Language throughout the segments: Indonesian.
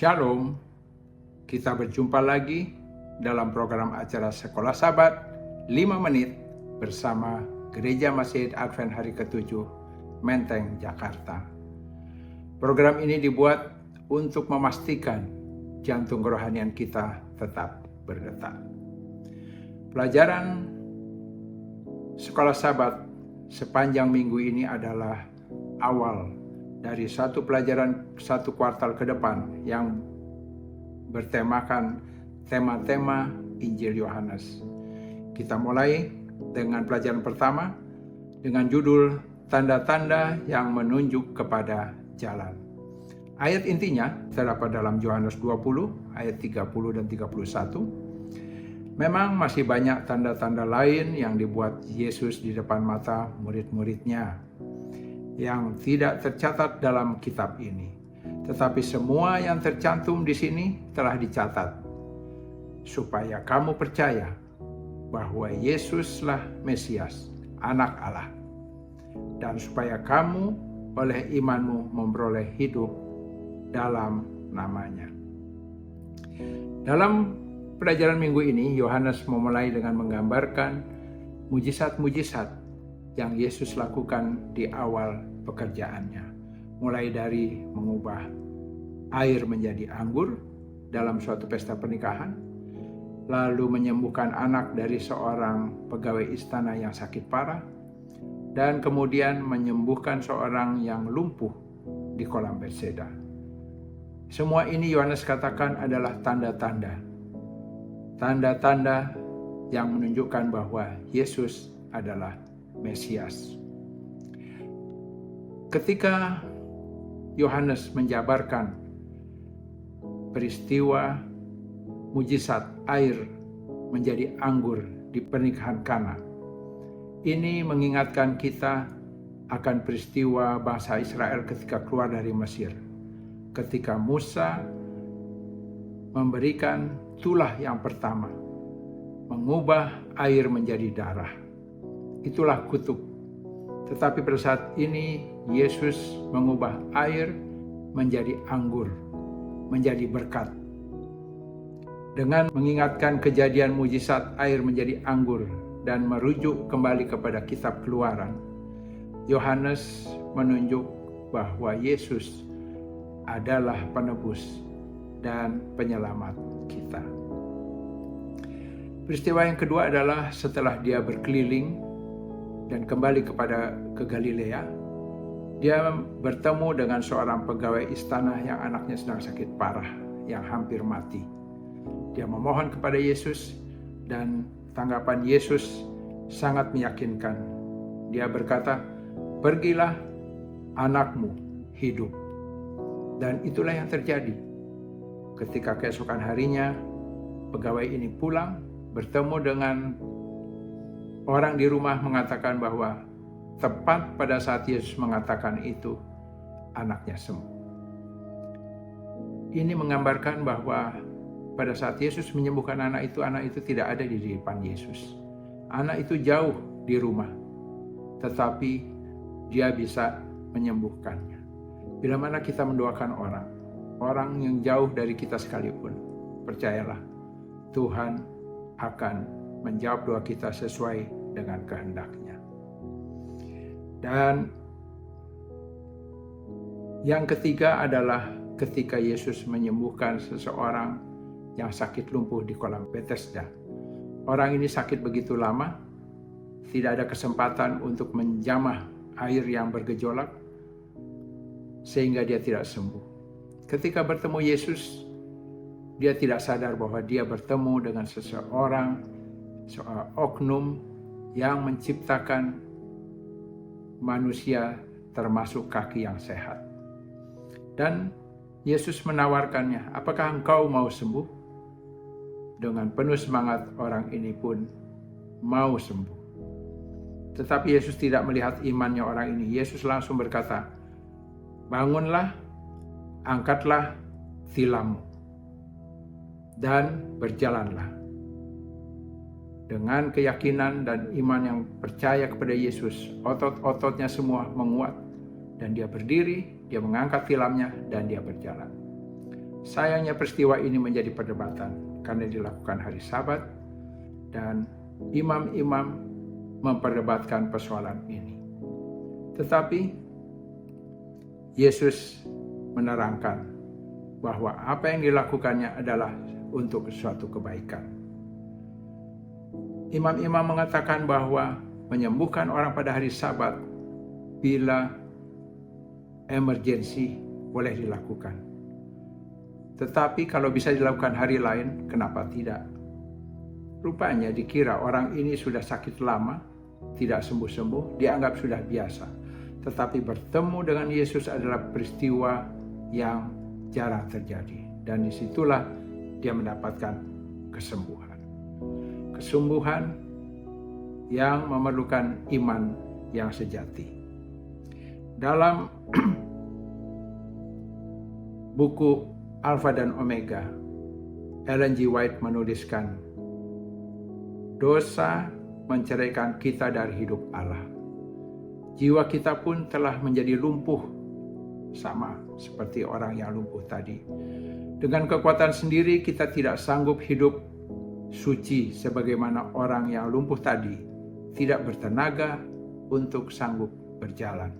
Shalom, kita berjumpa lagi dalam program acara Sekolah Sabat 5 menit bersama Gereja Masjid Advent Hari ke-7, Menteng, Jakarta. Program ini dibuat untuk memastikan jantung kerohanian kita tetap berdetak. Pelajaran Sekolah Sabat sepanjang minggu ini adalah awal dari satu pelajaran satu kuartal ke depan yang bertemakan tema-tema Injil Yohanes. Kita mulai dengan pelajaran pertama dengan judul Tanda-tanda yang menunjuk kepada jalan. Ayat intinya terdapat dalam Yohanes 20 ayat 30 dan 31. Memang masih banyak tanda-tanda lain yang dibuat Yesus di depan mata murid-muridnya yang tidak tercatat dalam kitab ini. Tetapi semua yang tercantum di sini telah dicatat, supaya kamu percaya bahwa Yesuslah Mesias, Anak Allah, dan supaya kamu oleh imanmu memperoleh hidup dalam namanya. Dalam pelajaran minggu ini, Yohanes memulai dengan menggambarkan mujizat-mujizat yang Yesus lakukan di awal pekerjaannya, mulai dari mengubah air menjadi anggur dalam suatu pesta pernikahan, lalu menyembuhkan anak dari seorang pegawai istana yang sakit parah, dan kemudian menyembuhkan seorang yang lumpuh di kolam Betseda. Semua ini Yohanes katakan adalah tanda-tanda yang menunjukkan bahwa Yesus adalah Mesias. Ketika Yohanes menjabarkan peristiwa mujizat air menjadi anggur di pernikahan Kana, ini mengingatkan kita akan peristiwa bangsa Israel ketika keluar dari Mesir. Ketika Musa memberikan tulah yang pertama, mengubah air menjadi darah. Itulah kutub. Tetapi pada saat ini Yesus mengubah air menjadi anggur, menjadi berkat. Dengan mengingatkan kejadian mujizat air menjadi anggur dan merujuk kembali kepada kitab Keluaran, Yohanes menunjuk bahwa Yesus adalah penebus dan penyelamat kita. Peristiwa yang kedua adalah setelah dia berkeliling dan kembali ke Galilea, dia bertemu dengan seorang pegawai istana yang anaknya sedang sakit parah, yang hampir mati. Dia memohon kepada Yesus dan tanggapan Yesus sangat meyakinkan. Dia berkata, "Pergilah, anakmu hidup." Dan itulah yang terjadi. Ketika keesokan harinya, pegawai ini pulang, bertemu dengan orang di rumah, mengatakan bahwa tepat pada saat Yesus mengatakan itu, anaknya sembuh. Ini menggambarkan bahwa pada saat Yesus menyembuhkan anak itu tidak ada di depan Yesus. Anak itu jauh di rumah, tetapi dia bisa menyembuhkannya. Bila mana kita mendoakan orang yang jauh dari kita sekalipun, percayalah, Tuhan akan menjawab doa kita sesuai dengan kehendaknya. Dan yang ketiga adalah ketika Yesus menyembuhkan seseorang yang sakit lumpuh di kolam Betseda. Orang ini sakit begitu lama, tidak ada kesempatan untuk menjamah air yang bergejolak, sehingga dia tidak sembuh. Ketika bertemu Yesus, dia tidak sadar bahwa dia bertemu dengan seorang oknum yang menciptakan manusia termasuk kaki yang sehat. Dan Yesus menawarkannya, "Apakah engkau mau sembuh?" Dengan penuh semangat orang ini pun mau sembuh. Tetapi Yesus tidak melihat imannya orang ini. Yesus langsung berkata, "Bangunlah, angkatlah tilammu, dan berjalanlah." Dengan keyakinan dan iman yang percaya kepada Yesus, otot-ototnya semua menguat, dan dia berdiri, dia mengangkat tilamnya, dan dia berjalan. Sayangnya peristiwa ini menjadi perdebatan karena dilakukan hari Sabat dan imam-imam memperdebatkan persoalan ini. Tetapi Yesus menerangkan bahwa apa yang dilakukannya adalah untuk suatu kebaikan. Imam-imam mengatakan bahwa menyembuhkan orang pada hari Sabat bila emergensi boleh dilakukan. Tetapi kalau bisa dilakukan hari lain, kenapa tidak? Rupanya dikira orang ini sudah sakit lama, tidak sembuh-sembuh, dianggap sudah biasa. Tetapi bertemu dengan Yesus adalah peristiwa yang jarang terjadi. Dan disitulah dia mendapatkan kesembuhan. Kesembuhan yang memerlukan iman yang sejati. Dalam buku Alfa dan Omega, Ellen G. White menuliskan, dosa menceraikan kita dari hidup Allah. Jiwa kita pun telah menjadi lumpuh, sama seperti orang yang lumpuh tadi. Dengan kekuatan sendiri kita tidak sanggup hidup suci sebagaimana orang yang lumpuh tadi, tidak bertenaga untuk sanggup berjalan.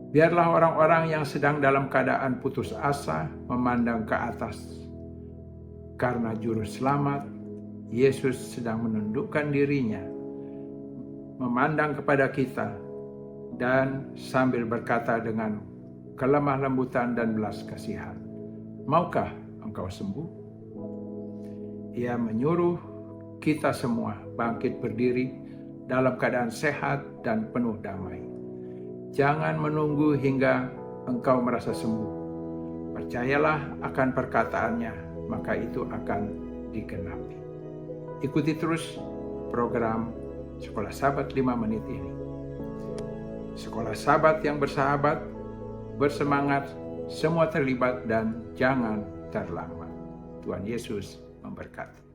Biarlah orang-orang yang sedang dalam keadaan putus asa memandang ke atas. Karena juru selamat, Yesus sedang menundukkan dirinya, memandang kepada kita, dan sambil berkata dengan kelemah lembutan dan belas kasihan, "Maukah engkau sembuh?" Ia menyuruh kita semua bangkit berdiri dalam keadaan sehat dan penuh damai. Jangan menunggu hingga engkau merasa sembuh. Percayalah akan perkataannya, maka itu akan digenapi. Ikuti terus program Sekolah Sabat 5 menit ini. Sekolah Sabat yang bersahabat, bersemangat, semua terlibat dan jangan terlambat. Tuhan Yesus memberkati.